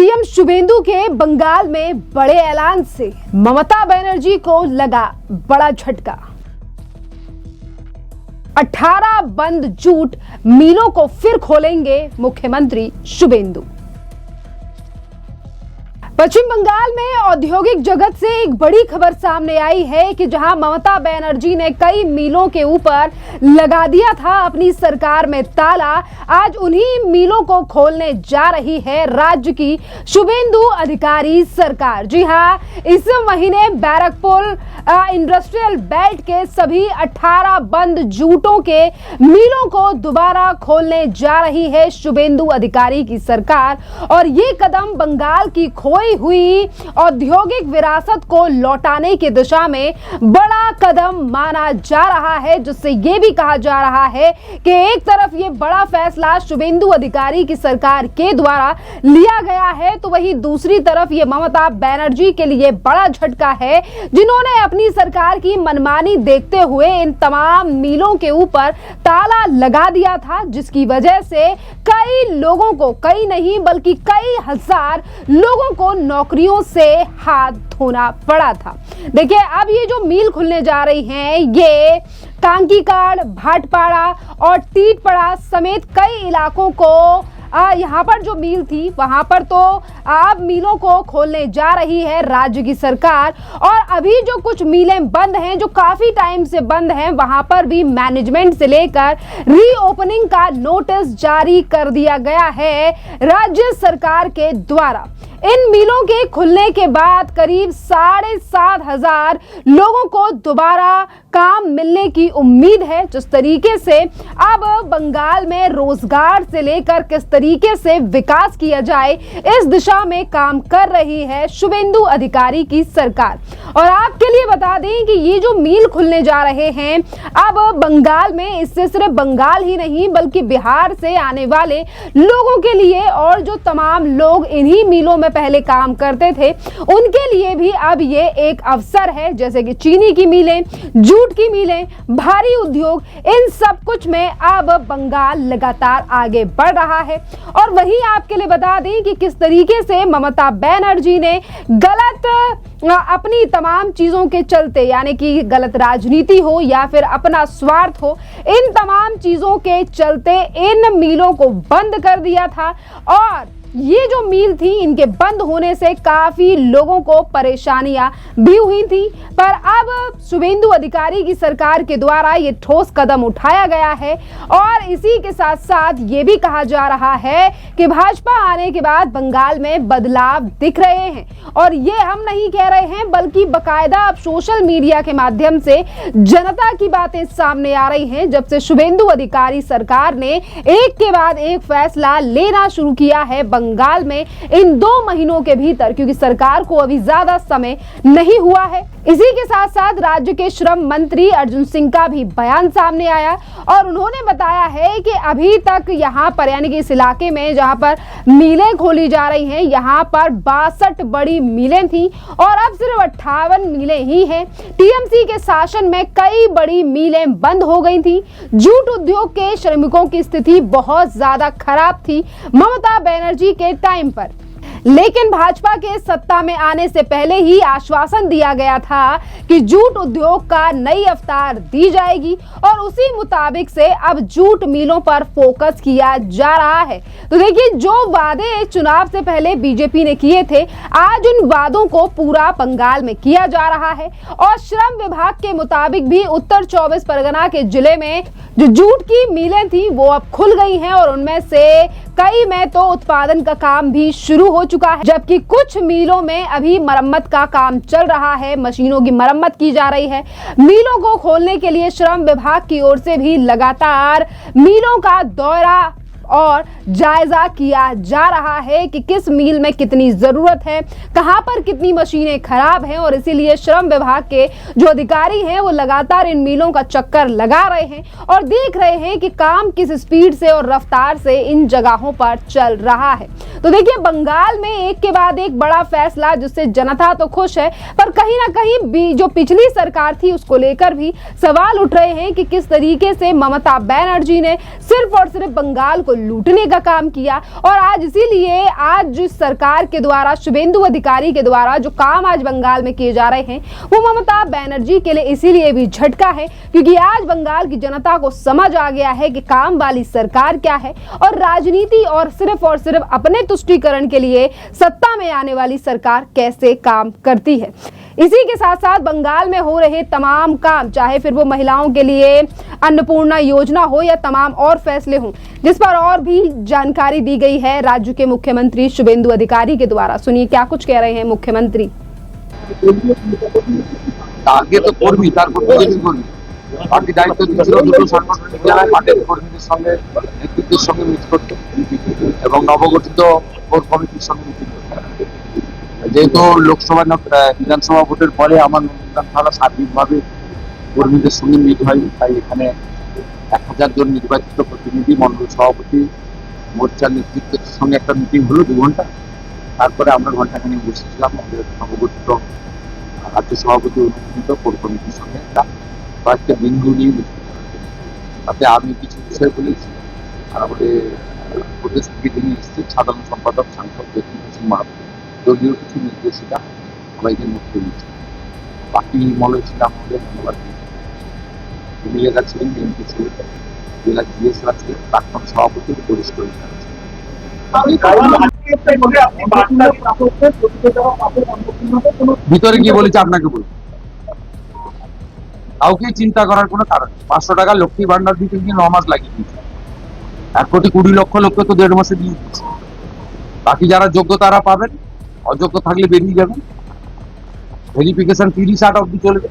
CM Suvendu के बंगाल में बड़े ऐलान से ममता बनर्जी को लगा बड़ा झटका। 18 बंद जूट मिलों को फिर खोलेंगे मुख्यमंत्री शुभेंदु। पश्चिम बंगाल में औद्योगिक जगत से एक बड़ी खबर सामने आई है कि जहां ममता बनर्जी ने कई मिलों के ऊपर लगा दिया था अपनी सरकार में ताला, आज उन्हीं मिलों को खोलने जा रही है राज्य की शुभेंदु अधिकारी सरकार। जी हां, इस महीने बैरकपुर इंडस्ट्रियल बेल्ट के सभी 18 बंद जूटों के मिलों को दोबारा खोलने जा रही है शुभेंदु अधिकारी की सरकार। और ये कदम बंगाल की खोई हुई औद्योगिक विरासत को लौटाने की दिशा में बड़ा कदम माना जा रहा है, जिससे यह भी कहा जा रहा है कि एक तरफ ये बड़ा फैसला शुभेंदु अधिकारी की सरकार के द्वारा लिया गया है, तो वहीं दूसरी तरफ ये ममता बनर्जी के लिए बड़ा झटका है, जिन्होंने अपनी सरकार की मनमानी देखते हुए इन तमाम मिलों के ऊपर ताला लगा दिया था, जिसकी वजह से कई लोगों को, कई नहीं बल्कि कई हजार लोगों को नौकरियों से हाथ धोना पड़ा था। देखिए, अब ये जो मिल खुलने जा रही हैं, ये कांकीकाड़, भाटपाड़ा और टीटपड़ा समेत कई इलाकों को यहाँ पर जो मिल थी वहां पर तो अब मिलों को खोलने जा रही है राज्य की सरकार। और अभी जो कुछ मिलें बंद हैं, जो काफी टाइम से बंद हैं, वहां पर भी मैनेजमेंट से लेकर रीओपनिंग का नोटिस जारी कर दिया गया है राज्य सरकार के द्वारा। इन मिलों के खुलने के बाद करीब 7,500 लोगों को दोबारा काम मिलने की उम्मीद है। जिस तरीके से अब बंगाल में रोजगार से लेकर किस तरीके से विकास किया जाए, इस दिशा में काम कर रही है शुभेंदु अधिकारी की सरकार। और आपके लिए बता दें कि ये जो मिल खुलने जा रहे हैं अब बंगाल में, इससे सिर्फ बंगाल ही नहीं बल्कि बिहार से आने वाले लोगों के लिए, और जो तमाम लोग इन्हीं मिलों में पहले काम करते थे उनके लिए भी अब ये एक अवसर है। जैसे कि चीनी की मिलें, जूट की मिलें, भारी उद्योग, इन सब कुछ में अब बंगाल लगातार आगे बढ़ रहा है। और वहीं आपके लिए बता दें कि किस तरीके से ममता बनर्जी ने गलत अपनी तमाम चीजों के चलते, यानी कि गलत राजनीति हो या फिर अपना स्वार्थ हो, इन तमाम चीजों के चलते इन मिलों को बंद कर दिया था। और ये जो मिल थी, इनके बंद होने से काफी लोगों को परेशानियां भी हुई थी, पर अब शुभेंदु अधिकारी की सरकार के द्वारा ये ठोस कदम उठाया गया है। और इसी के साथ साथ ये भी कहा जा रहा है कि भाजपा आने के बाद बंगाल में बदलाव दिख रहे हैं। और ये हम नहीं कह रहे हैं बल्कि बकायदा अब सोशल मीडिया के माध्यम से जनता की बातें सामने आ रही हैं, जब से शुभेंदु अधिकारी सरकार ने एक के बाद एक फैसला लेना शुरू किया है बंगाल में इन 2 महीनों के भीतर, क्योंकि सरकार को अभी ज्यादा समय नहीं हुआ है। इसी के साथ साथ राज्य के श्रम मंत्री अर्जुन सिंह का भी बयान सामने आया और उन्होंने बताया है कि अभी तक यहाँ पर, यानी कि इस इलाके में जहाँ पर मिलें खोली जा रही हैं, यहाँ पर 62 बड़ी मिलें थी और अब सिर्फ 58 मिलें ही हैं। टीएमसी के शासन में कई बड़ी मिलें बंद हो गई थी। जूट उद्योग के श्रमिकों की स्थिति बहुत ज्यादा खराब थी ममता बनर्जी के टाइम पर, लेकिन भाजपा के सत्ता में आने से पहले ही आश्वासन दिया गया था कि जूट उद्योग का नई अवतार दी जाएगी और उसी मुताबिक से अब जूट मिलों पर फोकस किया जा रहा है। तो देखिए, जो वादे चुनाव से पहले बीजेपी ने किए थे, आज उन वादों को पूरा बंगाल में किया जा रहा है। और श्रम विभाग के मुताबिक भी उत्तर 24 परगना के जिले में जो जूट की मिलें थी वो अब खुल गई हैं और उनमें से कई में तो उत्पादन का काम भी शुरू हो चुका है, जबकि कुछ मिलों में अभी मरम्मत का काम चल रहा है, मशीनों की मरम्मत की जा रही है। मिलों को खोलने के लिए श्रम विभाग की ओर से भी लगातार मिलों का दौरा और जायजा किया जा रहा है कि किस मिल में कितनी जरूरत है, कहां पर कितनी मशीनें खराब हैं। और इसीलिए श्रम विभाग के जो अधिकारी हैं वो लगातार इन मिलों का चक्कर लगा रहे हैं और देख रहे हैं कि काम किस स्पीड से और रफ्तार से इन जगहों पर चल रहा है। तो देखिए, बंगाल में एक के बाद एक बड़ा फैसला, जिससे जनता तो खुश है, पर कहीं ना कहीं जो पिछली सरकार थी उसको लेकर भी सवाल उठ रहे हैं कि किस तरीके से ममता बनर्जी ने सिर्फ और सिर्फ बंगाल को लूटने का काम किया। और आज इसीलिए आज जो सरकार के द्वारा, शुभेंदु अधिकारी के द्वारा जो काम आज बंगाल में किए जा रहे हैं वो ममता बनर्जी के लिए इसीलिए भी झटका है, क्योंकि आज बंगाल की जनता को समझ आ गया है कि काम वाली सरकार क्या है और राजनीति और सिर्फ अपने तुष्टीकरण के लिए सत्ता में आने वाली सरकार कैसे काम करती है। इसी के साथ साथ बंगाल में हो रहे तमाम काम, चाहे फिर वो महिलाओं के लिए अन्नपूर्णा योजना हो या तमाम और फैसले हों, जिस पर और भी जानकारी दी गई है राज्य के मुख्यमंत्री शुभेंदु अधिकारी के द्वारा। सुनिए क्या कुछ कह रहे हैं मुख्यमंत्री। আগে তো কর্মী, তারপর বিজেপি কর্মী, বাকি দায়িত্ব দিয়েছিল দুটো সাংগঠনিক জেলায় পার্টির কর্মীদের সঙ্গে নেতৃত্বের সঙ্গে মিট করতে এবং নবগঠিত কোর কমিটির সঙ্গে মিটিং করতে। যেহেতু লোকসভা বিধানসভা ভোটের পরে আমার নন্দীগ্রাম থানা সার্বিকভাবে কর্মীদের সঙ্গে মিট হয়, তাই এখানে 1000 জন নির্বাচিত প্রতিনিধি, মন্ডল সভাপতি, মোর্চার নেতৃত্বের সঙ্গে একটা মিটিং হলো 2 ঘন্টা। তারপরে আমরা ঘন্টাখানিক বসেছিলাম আমাদের নবগঠিত রাজ্য সভাপতি অনুমোদিত কোর কমিটির সঙ্গে একটা কয়েকটা বিন্দু নিয়ে তাতে আমি কিছু বিষয় বলেছি আর আমাদের প্রদেশ থেকে যিনি এসেছেন সাধারণ সম্পাদক সাংসদ জ্যোতিপ্রসাদ মাহাতো, দলীয় কিছু নির্দেশিকা সবাইকে মুক্তি দিয়েছে। বাকি মনে ছিলাম আমাদের ধন্যবাদ এমএলএরা ছিলেন, এমপি ছিলেন, জেলা জিএসরা ছিলেন, প্রাক্তন সভাপতি পরিষ্কার ভিতরে কি বলেছে আপনাকে বলবো, কাউকে চিন্তা করার কোনো কারণ নেই। 500 টাকা লক্ষ্মী ভান্ডার দিতে গিয়ে 9 মাস লাগিয়ে দিয়েছে, 1,20,00,000 লোককে তো 1.5 মাসে দিয়ে দিচ্ছে। বাকি যারা যোগ্য তারা পাবেন, অযোগ্য থাকলে বেরিয়ে যাবেন। ভেরিফিকেশন 30-8 অব্দি চলবে।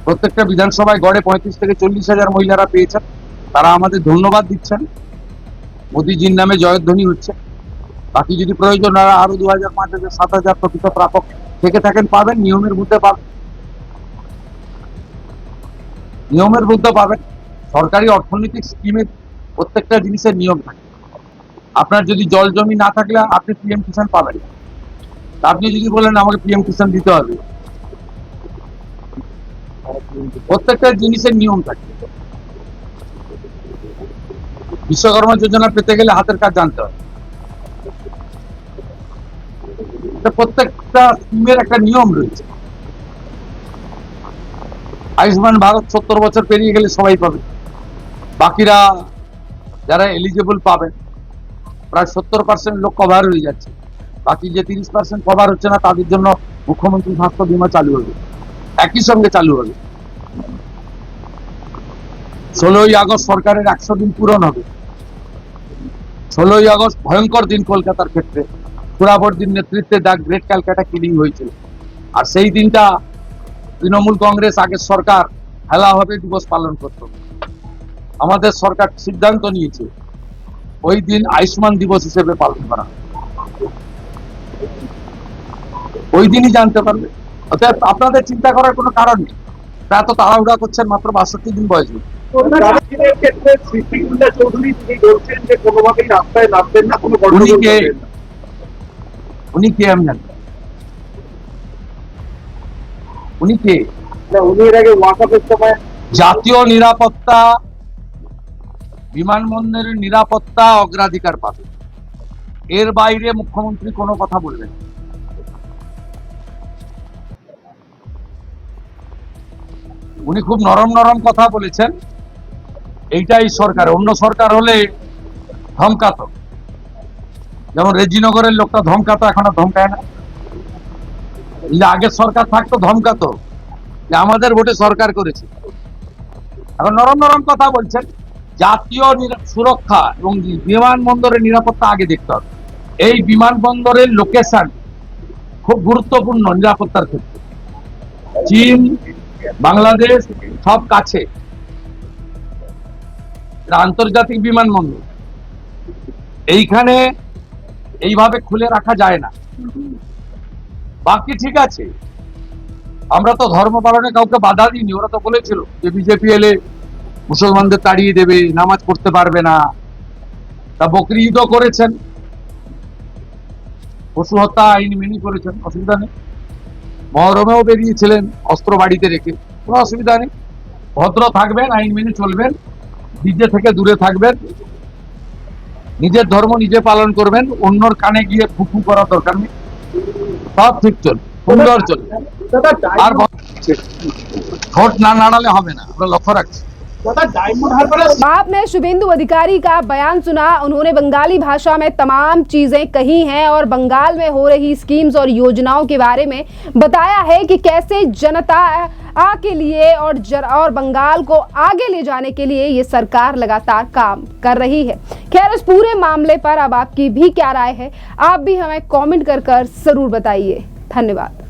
প্রত্যেকটা বিধানসভায় গড়ে 35 থেকে 40,000 মহিলারা পেয়েছেন, তারা আমাদের ধন্যবাদ দিচ্ছেন, মোদীজির নামে জয়ধ্বনি হচ্ছে। বাকি যদি প্রয়োজন হয় আরো 2,000, 5,000, 7,000 প্রকৃত প্রাপক থেকে থাকেন পাবেন, নিয়মের মধ্যে পাবেন, নিয়মের মধ্যে পাবেন। সরকারি অর্থনৈতিক স্কিমের প্রত্যেকটা জিনিসের নিয়ম থাকে। আপনার যদি জল জমি না থাকলে আপনি পিএম কিষাণ পাবেন, আপনি যদি বলেন আমাকে পিএম কিষাণ দিতে হবে, প্রত্যেকটা জিনিসের নিয়ম থাকে। বিশ্বকর্মা যোজনা পেতে গেলে হাতের কাজ জানতে হবে। প্রত্যেকটা স্কিমের একটা নিয়ম রয়েছে। আয়ুষ্মান ভারত 70 বছর পেরিয়ে গেলে সবাই পাবে, বাকিরা যারা এলিজিবল পাবেন প্রায় 70% লোক কভার হয়ে যাচ্ছে। বাকি যে 30% কভার হচ্ছে না তাদের জন্য মুখ্যমন্ত্রী স্বাস্থ্য বীমা চালু হবে, একই সঙ্গে চালু হবে। 16ই আগস্ট সরকারের 100 দিন পূরণ হবে। 16ই আগস্ট ভয়ঙ্কর দিন কলকাতার ক্ষেত্রে, সুরাবর্দির নেতৃত্বে দ্য গ্রেট ক্যালকাটা কিলিং হয়েছিল। আর সেই দিনটা তৃণমূল কংগ্রেস আগের সরকার হেলাভাবে দিবস পালন করত। আমাদের সরকার সিদ্ধান্ত নিয়েছে ওই দিন আয়ুষ্মান দিবস হিসেবে পালন করা, ওই দিনই জানতে পারবে। অর্থাৎ আপনাদের চিন্তা করার কোনো কারণ নেই। এত তাড়াহুড়া করছেন, মাত্র 62 দিন বয়স। উনি কে আমি জানি, উনি কে? জাতীয় নিরাপত্তা, বিমানবন্দরের নিরাপত্তা অগ্রাধিকার পাবে, এর বাইরে মুখ্যমন্ত্রী কোনো কথা বলবেন। উনি খুব নরম নরম কথা বলেছেন, এইটাই সরকার। অন্য সরকার হলে ধমকাতো, যেমন রেজিনগরের লোকটা ধমকাতো, এখন আর ধমকায় না। আগের সরকার থাকতো ধমকাতো যে আমাদের ভোটে সরকার করেছে, এখন নরম নরম কথা বলছেন। জাতীয় সুরক্ষা এবং বিমানবন্দরের নিরাপত্তা আগে দেখতে হবে। এই বিমানবন্দরের লোকেশন খুব গুরুত্বপূর্ণ নিরাপত্তার ক্ষেত্রে। চীন, বাংলাদেশ সব কাছে, আন্তর্জাতিক বিমানবন্দর, এইখানে এইভাবে খুলে রাখা যায় না। বাকি ঠিক আছে, আমরা তো ধর্ম পালনে কাউকে বাধা দিইনি। ওরা তো বলেছিল যে বিজেপি এলে মুসলমানদের তাড়িয়ে দেবে, নামাজ পড়তে পারবে না। তা বকরি ঈদও করেছেন, পশু হত্যা আইন মেনে করেছেন, অসুবিধা নেই। মহরমেও বেরিয়েছিলেন অস্ত্র বাড়িতে রেখে, কোনো অসুবিধা নেই। ভদ্র থাকবেন, আইন মেনে চলবেন, ডিজে থেকে দূরে থাকবেন, নিজের ধর্ম নিজে পালন করবেন, অন্যর কানে গিয়ে ফুফু করার দরকার নেই। সব ঠিক চলবে, সুন্দর চলবে। আর ভোট না নাড়ালে হবে না, আমরা লক্ষ্য রাখছি। आपने शुभेंदु अधिकारी का बयान सुना। उन्होंने बंगाली भाषा में तमाम चीजें कही हैं और बंगाल में हो रही स्कीम्स और योजनाओं के बारे में बताया है कि कैसे जनता के लिए और बंगाल को आगे ले जाने के लिए ये सरकार लगातार काम कर रही है। खैर, इस पूरे मामले पर अब आपकी भी क्या राय है, आप भी हमें कमेंट कर जरूर बताइए। धन्यवाद।